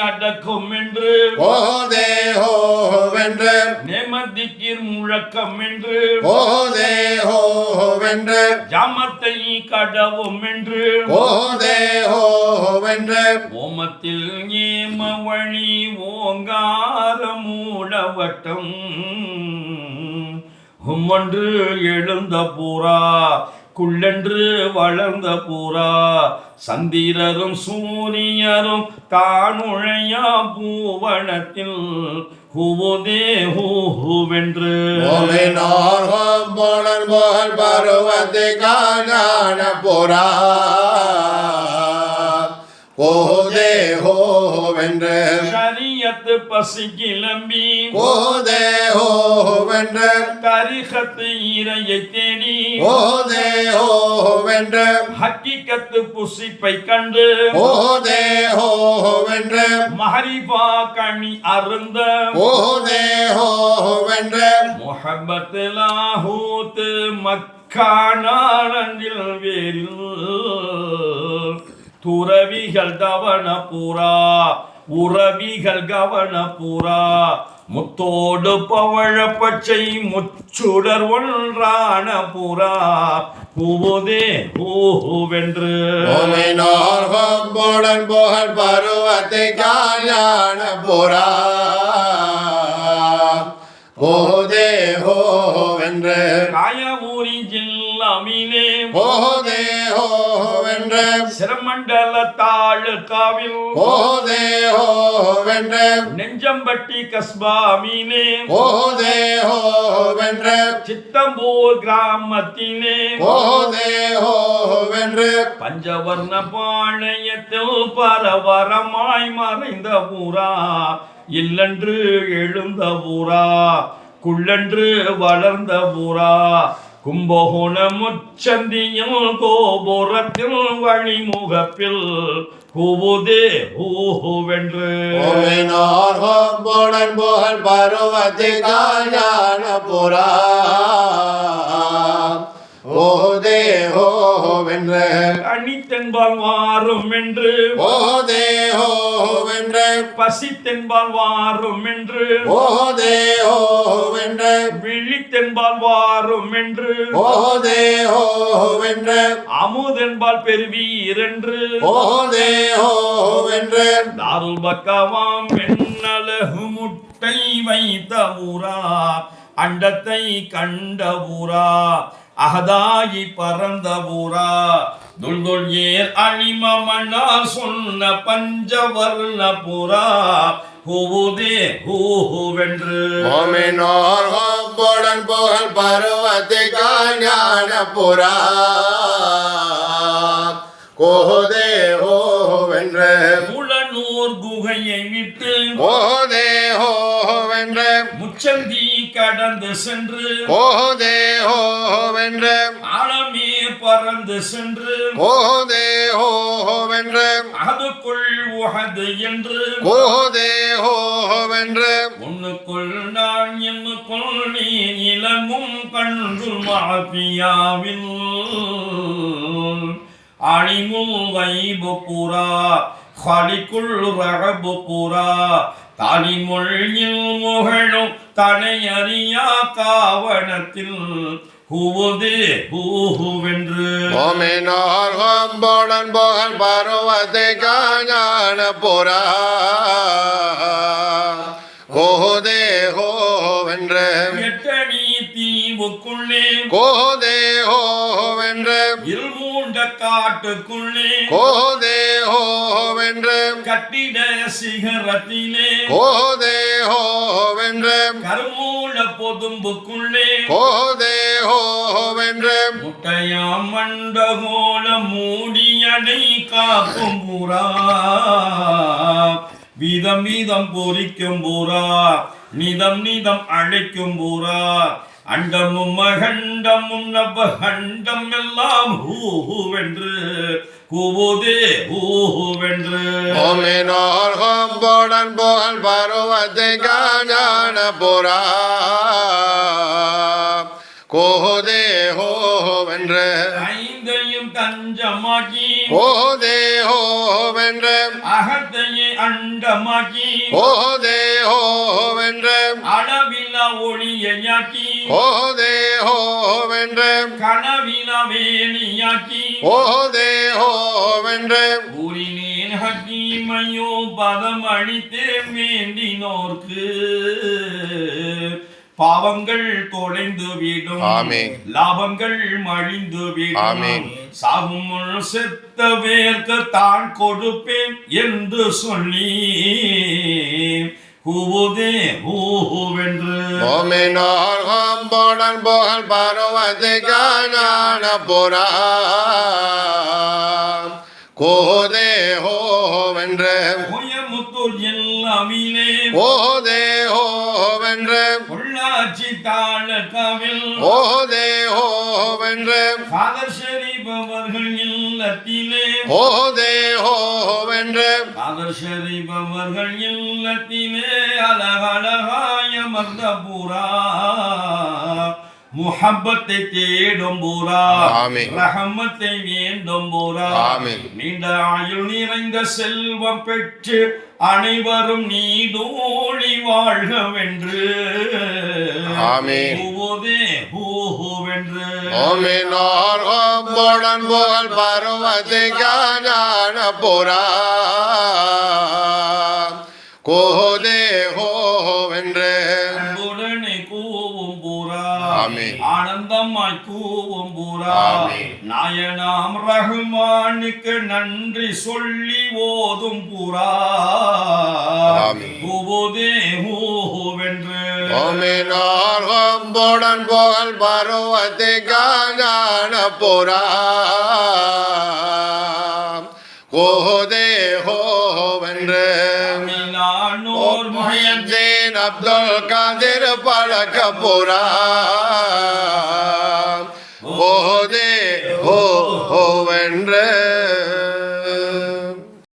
அடக்கும் என்று ஓதே ஹோவென்று நேமதிக்கிர் முழக்கம் என்று ஓதே ஹோவென்று ஜாமத்தை கடவும் என்று ஓதே ஹோவென்று ஓமத்தில் ஏம வழி ஓங்கார மூடவட்டம் ஹும்மொன்று எழுந்த பூரா குள்ளென்று வளர்ந்த பூரா சந்திரரும் சூரியரும் தானுழையா பூவனத்தில் ஹூதே ஹூவென்று போல் பருவத்தை காண போரா கோதே ஹோவென்று ஷரியத்து பசி கிளம்பி கோதே ஹோவென்று தரிகத்து இறையை தேடி கோதே ஹோவென்று ஹக்கிகத்து புசிப்பை கண்டு கோதே ஹோவென்று மஹரிபா கனி அருந்த கோதே ஹோவென்று முஹப்பத் லாஹூத் மக்கானந்தில் வேரில் துறவிகள் கவன பூரா உறவிகள் கவன பூரா முத்தோடு பவழ பச்சை முச்சுடர் ஒன்றான பூரா பூதே பூவென்று போடன் புகழ் பருவத்தை காண போரா கோதே ஹோவென்று காயமூரி ஜில்லாமிலே கோதே ஹோவென்று சிரமண்டல தாலுகாவில் கோதே ஹோவென்று நெஞ்சம்பட்டி கஸ்பாமிலே கோதே ஹோவென்று சித்தம்பூர் கிராமத்திலே கோதே ஹோவென்று பஞ்சவர்ண பாளையத்தில் பரவரமாய் மறைந்த ஊரா இல்லென்று எழுந்த ஊரா குள்ளென்று வளர்ந்த ஊரா கும்பகோண முச்சந்தியில் கோபுரத்தில் வழிமுகப்பில் ஹூதே ஹூவென்று போடன் புகழ் பருவத்தை காண போரா ஓதே ஹோவென்று அணித்தென்பால் வாரும் என்று ஓதே ஹோவென்று பசித்தென்பால் வாரும் என்று ஓதே ஹோவென்று விழித்தென்பால் வாரும் என்று ஓதே ஹோவென்று அமுதென்பால் பெறுவீர் என்று ஓதே ஹோவென்று தாருல் பக்கவாம் வெண்ணலகு முட்டை வைத்த ஊரா அண்டத்தை கண்ட ஊரா அகதாயி பறந்த ஊரா துல்துல் ஏர் அழிம மன்னால் சொன்ன பஞ்சவர்ண புறா ஹூதே ஹூவென்று போடன் புகழ் பருவத்தை காண போரா கோதே ஹோவென்று முழநூர் குகையை விட்டு கோதே ஹோவென்று முச்சந்தி கடந்து சென்று கோதே ஹோவென்று ஆழமே பறந்து சென்று கோதே ஹோவென்று அதுக்குள் உஹது என்று கோதே ஹோவென்று உன்னுக்குள் நான் என்னுக்குள் நீ இளங்கும் கண்ணுள் மாபியாவில் அழிமுல் வைபு புறா ஹலிக்குள் ரகபு புறா தாலிமொழியில் முகழும் தனையறியா காவணத்தில் ஹூதே ஹூவென்று போடன் புகழ் பருவத்தை காண போரா கோதே ஹோவென்று எட்டணி தீவுக்குள்ளே கோதே ஹோவென்று இருமூண்ட காட்டுக்குள்ளே கோதே ஹோவென்று கட்டிட சிகரத்திலே கோதே ஹோவென்று கருமூல பொதும்புக்குள்ளே கோதே ஹோவென்று முட்டையாம் மண்டகோல மூடியடை காக்கும் புறா வீதம் வீதம் பொறிக்கும் புறா நிதம் நிதம் அழைக்கும் புறா அண்டமும் மகண்டமும் நவகண்டம் எல்லாம் ஹூவென்று கூவுதே ஹூவென்று போடன் புகழ் பருவத்தை காண போரா ஓதே ஹோவென்று ஐந்தையும் தஞ்சமாக்கி ஓதே ஹோவென்று அகத்தையே அண்டமாக்கி ஓதே ஹோவென்று அளவிலா ஒளியாக்கி ஓதே ஹோவென்று கனவிலா வேணியாக்கி ஓதே ஹோவென்று கூறினேன் ஹக்கீமையோ பதம் அளித்தேன் வேண்டினோர்க்கு பாவங்கள் தொலைந்து விடும் ஆமென். லாபங்கள் மழிந்து விடும் ஆமென். சாகும் முன் செத்த வேர்க்கு தான் கொடுப்பேன் என்று சொல்லி கூவுதே ஹூவென்று மோமினோர் ஹம்போடன் புகழ் பருவத்தை காண புறா கோதே ஹோவென்று கோயமுத்தூர் எல்லாமிலே ஓதே ஹோவென்று பொள்ளாச்சி தாலுகாவில் ஓதே ஹோவென்று ஃபாதர் ஷெரீப் அவர்கள் இல்லத்திலே ஓதே ஹோவென்று ஃபாதர் ஷெரீப் அவர்கள் இல்லத்திலே அழகழகாய மர்தபுரா முஹப்பத்தை தேடும் பூரா ஆமென். ரஹமத்தை வேண்டும் பூரா ஆமென். நீண்ட ஆயுள் நிறைந்த செல்வம் பெற்று அனைவரும் நீடோழி வாழ்கவென்று ஆமென். ஹூவோதே ஹூவென்று மோமினோர் ஹம்போடன் புகழ் பருவத்தை காண புறா கோதே ஹோவென்று உடனே கூவும் பூரா ஆமென். ஆனந்தமாய் கூவும் பூரா ஆமென். நாயனாம் ரஹ்மானுக்கு நன்றி சொல்லி ஓதும் பூரா ஆமென். கூவுதே ஹூவென்று மோமினோர் ஹம்போடன் புகழ் பருவத்தை காண புறா கோதே ஹோவென்று நானோர் முஹியத்தீன் அப்துல் காதிர் பழக்க புறா ஓதே ஹோவென்று